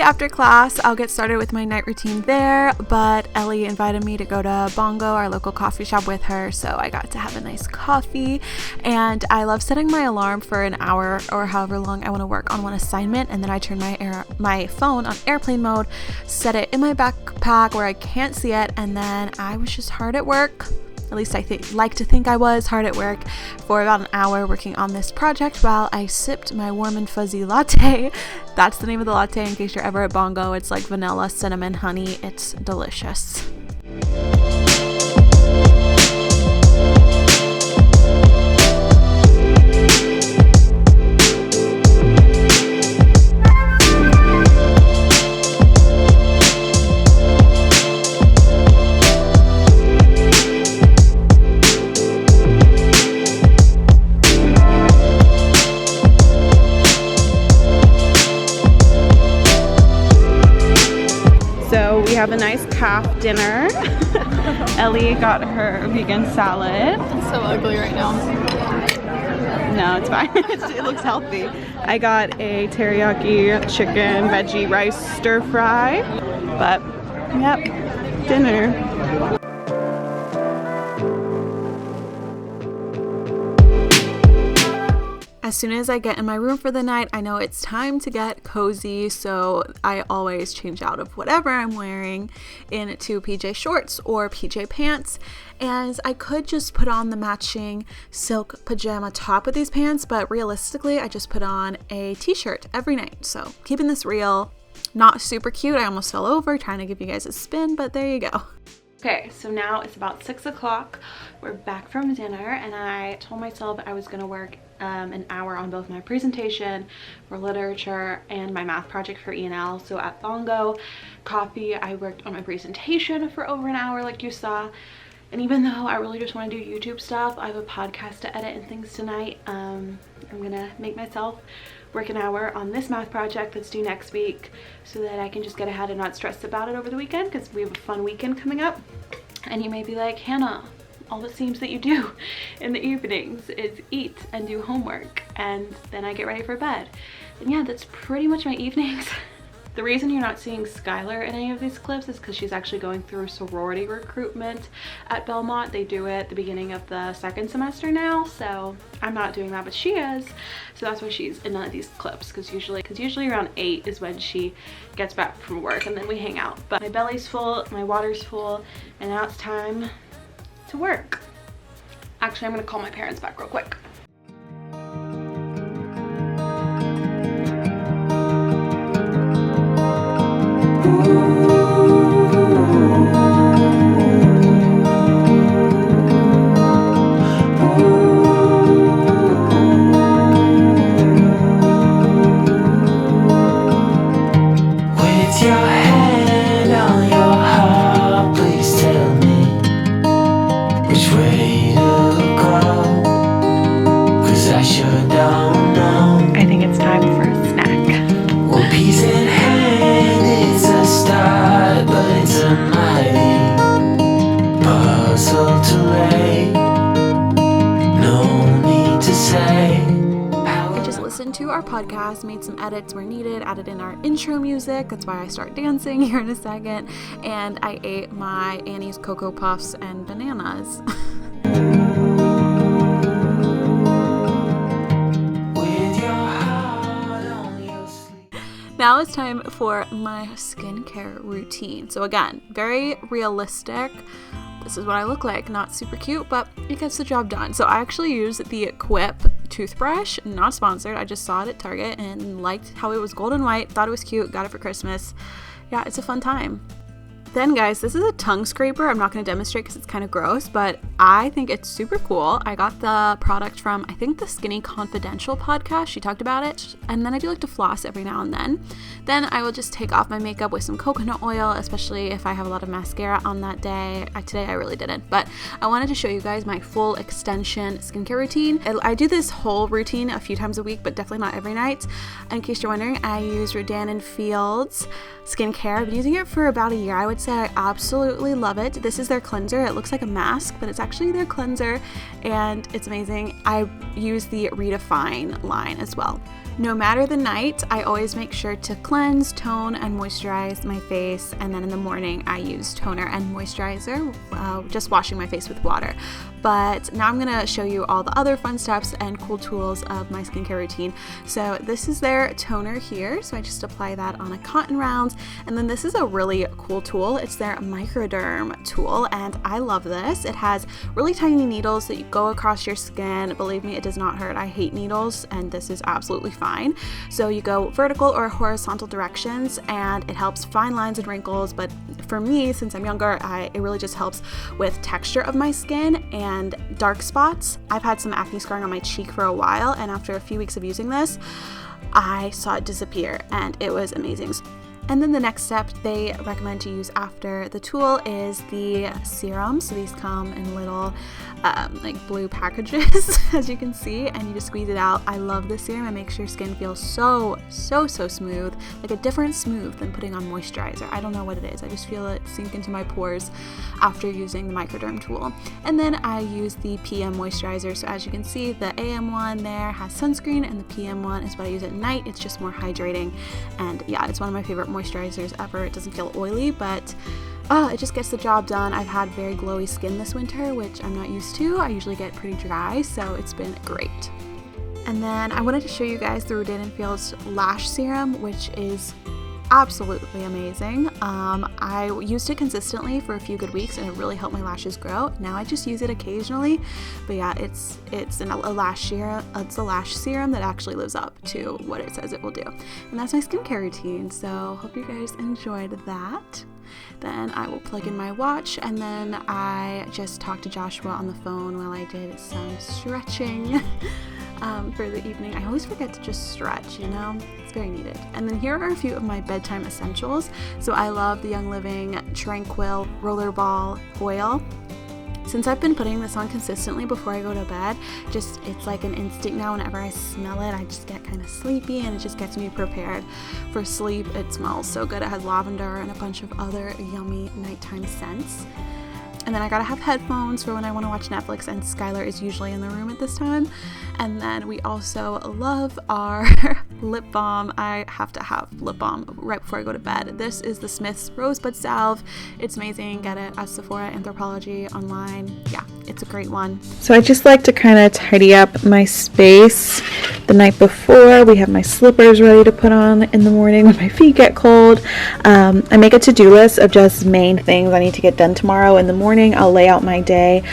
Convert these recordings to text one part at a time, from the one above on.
after class, I'll get started with my night routine there, but Ellie invited me to go to Bongo, our local coffee shop, with her, so I got to have a nice coffee. And I love setting my alarm for an hour or however long I want to work on one assignment, and then I turn my phone on airplane mode, set it in my backpack where I can't see it, and then I was just hard at work. At least I like to think I was hard at work for about an hour working on this project while I sipped my warm and fuzzy latte. That's the name of the latte in case you're ever at Bongo. It's like vanilla, cinnamon, honey. It's delicious. We have a nice calf dinner. Ellie got her vegan salad. It's so ugly right now. No, it's fine. It looks healthy. I got a teriyaki chicken veggie rice stir fry. But, yep, dinner. As soon as I get in my room for the night, I know it's time to get cozy, so I always change out of whatever I'm wearing into PJ shorts or PJ pants. And I could just put on the matching silk pajama top with these pants, but realistically, I just put on a t-shirt every night. So keeping this real, not super cute. I almost fell over trying to give you guys a spin, but there you go. Okay, so now it's about 6 o'clock. We're back from dinner, and I told myself I was going to work an hour on both my presentation for literature and my math project for E&L. So at Bongo Coffee, I worked on my presentation for over an hour like you saw. And even though I really just want to do YouTube stuff, I have a podcast to edit and things tonight. I'm gonna make myself work an hour on this math project that's due next week so that I can just get ahead and not stress about it over the weekend, because we have a fun weekend coming up. And you may be like, Hannah, all it seems that you do in the evenings is eat and do homework, and then I get ready for bed. And yeah, that's pretty much my evenings. The reason you're not seeing Skylar in any of these clips is because she's actually going through sorority recruitment at Belmont. They do it at the beginning of the second semester now, so I'm not doing that, but she is. So that's why she's in none of these clips, because usually around 8 is when she gets back from work, and then we hang out. But my belly's full, my water's full, and now it's time to work. Actually, I'm gonna call my parents back real quick. To our podcast, made some edits where needed, added in our intro music, that's why I start dancing here in a second, and I ate my Annie's Cocoa Puffs and bananas. Now it's time for my skincare routine. So again, very realistic. This is what I look like. Not super cute, but it gets the job done. So I actually use the Quip toothbrush, not sponsored. I just saw it at Target and liked how it was golden white, thought it was cute, got it for Christmas. Yeah, it's a fun time. Then guys, this is a tongue scraper. I'm not going to demonstrate because it's kind of gross, but I think it's super cool. I got the product from, I think, the Skinny Confidential podcast. She talked about it. And then I do like to floss every now and then. Then I will just take off my makeup with some coconut oil, especially if I have a lot of mascara on that day. Today I really didn't, but I wanted to show you guys my full extension skincare routine. I do this whole routine a few times a week, but definitely not every night. In case you're wondering, I use Rodan and Fields skincare. I've been using it for about a year. I would say I absolutely love it. This is their cleanser. It looks like a mask, but it's actually their cleanser, and it's amazing. I use the Redefine line as well. No matter the night, I always make sure to cleanse, tone, and moisturize my face, and then in the morning I use toner and moisturizer, just washing my face with water. But now I'm going to show you all the other fun steps and cool tools of my skincare routine. So this is their toner here, so I just apply that on a cotton round, and then this is a really cool tool. It's their Microderm Tool, and I love this. It has really tiny needles that you go across your skin. Believe me, it does not hurt. I hate needles, and this is absolutely fine. So you go vertical or horizontal directions, and it helps fine lines and wrinkles, but for me, since I'm younger, it really just helps with texture of my skin and dark spots. I've had some acne scarring on my cheek for a while, and after a few weeks of using this, I saw it disappear, and it was amazing. And then the next step they recommend to use after the tool is the serum. So these come in little like blue packages, as you can see, and you just squeeze it out. I love this serum. It makes your skin feel so smooth, like a different smooth than putting on moisturizer. I don't know what it is. I just feel it sink into my pores after using the Microderm Tool. And then I use the PM moisturizer. So as you can see, the AM one there has sunscreen, and the PM one is what I use at night. It's just more hydrating, and yeah, it's one of my favorite moisturizers ever. It doesn't feel oily, but it just gets the job done. I've had very glowy skin this winter, which I'm not used to. I usually get pretty dry, so it's been great. And then I wanted to show you guys the Rodan and Fields Lash Serum, which is absolutely amazing. I used it consistently for a few good weeks, and it really helped my lashes grow. Now I just use it occasionally, but yeah, it's a lash serum. It's a lash serum that actually lives up to what it says it will do. And that's my skincare routine. So hope you guys enjoyed that. Then I will plug in my watch, and then I just talked to Joshua on the phone while I did some stretching for the evening. I always forget to just stretch, you know? It's very needed. And then here are a few of my bedtime essentials. So I love the Young Living Tranquil Rollerball Oil. Since I've been putting this on consistently before I go to bed, it's like an instinct now. Whenever I smell it, I just get kind of sleepy, and it just gets me prepared for sleep. It smells so good. It has lavender and a bunch of other yummy nighttime scents. And then I gotta have headphones for when I want to watch Netflix, and Skylar is usually in the room at this time. And then we also love our lip balm. I have to have lip balm right before I go to bed. This is the Smith's Rosebud Salve. It's amazing. Get it at Sephora Anthropologie online. Yeah, it's a great one. So I just like to kind of tidy up my space the night before. We have my slippers ready to put on in the morning when my feet get cold. I make a to-do list of just main things I need to get done tomorrow in the morning. I'll lay out my day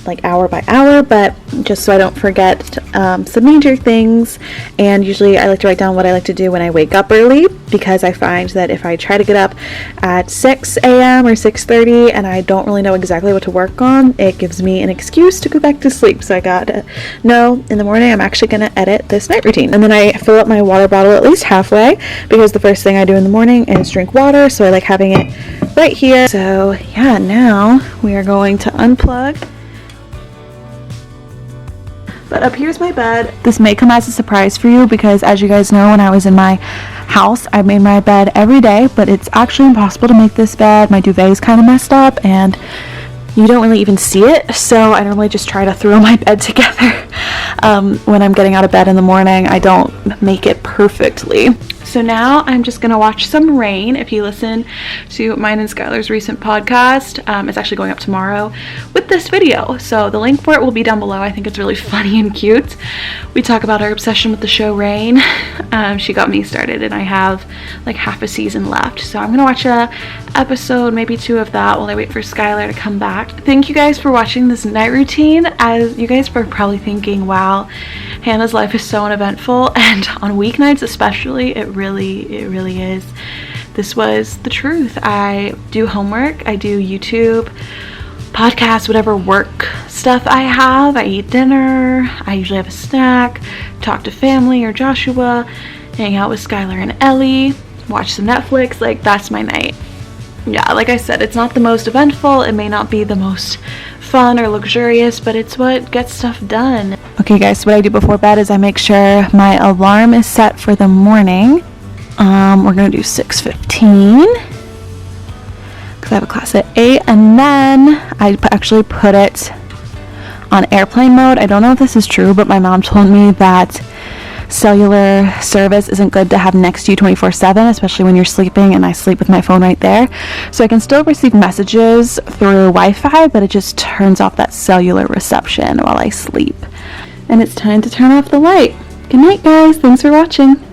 like hour by hour, but just so I don't forget some major things. And usually I like to write down what I like to do when I wake up early, because I find that if I try to get up at 6 a.m. or 6:30 and I don't really know exactly what to work on, it gives me an excuse to go back to sleep. So I gotta know in the morning I'm actually gonna edit this night routine. And then I fill up my water bottle at least halfway, because the first thing I do in the morning is drink water, so I like having it right here. So yeah, now we are going to unplug. But up here's my bed. This may come as a surprise for you, because as you guys know, when I was in my house, I made my bed every day, but it's actually impossible to make this bed. My duvet is kind of messed up, and you don't really even see it, so I normally just try to throw my bed together. When I'm getting out of bed in the morning, I don't make it perfectly. So now I'm just gonna watch some Rain. If you listen to mine and Skylar's recent podcast, it's actually going up tomorrow with this video. So the link for it will be down below. I think it's really funny and cute. We talk about our obsession with the show Rain. She got me started, and I have like half a season left. So I'm gonna watch a episode, maybe 2 of that, while I wait for Skylar to come back. Thank you guys for watching this night routine. As you guys are probably thinking, wow, Hannah's life is so uneventful, and on weeknights especially, it really is. This was the truth. I do homework, I do YouTube, podcasts, whatever work stuff I have. I eat dinner, I usually have a snack, talk to family or Joshua, hang out with Skylar and Ellie, watch some Netflix. Like, that's my night. Yeah, like I said, it's not the most eventful, it may not be the most fun or luxurious, but it's what gets stuff done. Okay guys, so what I do before bed is I make sure my alarm is set for the morning. We're gonna do 6:15 because I have a class at 8, and then I actually put it on airplane mode. I don't know if this is true, but my mom told me that cellular service isn't good to have next to you 24/7, especially when you're sleeping, and I sleep with my phone right there. So I can still receive messages through Wi-Fi, but it just turns off that cellular reception while I sleep. And it's time to turn off the light. Good night, guys. Thanks for watching.